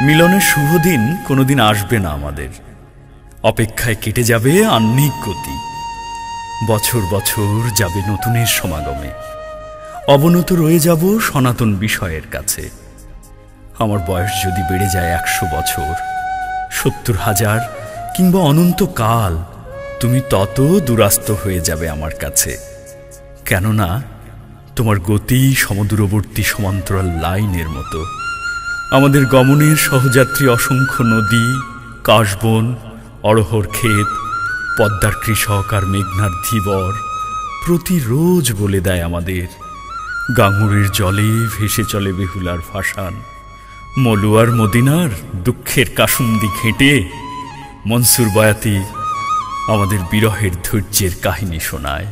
মিলনের শুভ দিন কোনোদিন আসবে না আমাদের, অপেক্ষায় কেটে যাবে আহ্নিক গতি। বছর বছর যাবে নতুনের সমাগমে, অবনত রয়ে যাব সনাতন বিষয়ের কাছে। আমার বয়স যদি বেড়ে যায় 100 বছর, 70,000 কিংবা অনন্তকাল, তুমি তত দূরাস্ত হয়ে যাবে আমার কাছে। কেননা তোমার গতি সমদূরবর্তী সমান্তরাল লাইনের মতো। আমাদের গমনের সহযাত্রী অসংখ্য নদী, কাশবন, অড়হর ক্ষেত, পদ্মার কৃষক আর মেঘনার ধীবর প্রতিরোজ বলে দেয় আমাদের, গাঙ্গুরির জলে ভেসে চলে বেহুলার ভাসান। মলুয়ার মদিনার দুঃখের কাসুন্দি ঘেঁটে মনসুর বয়াতি আমাদের বিরহের ধৈর্যের কাহিনী শোনায়।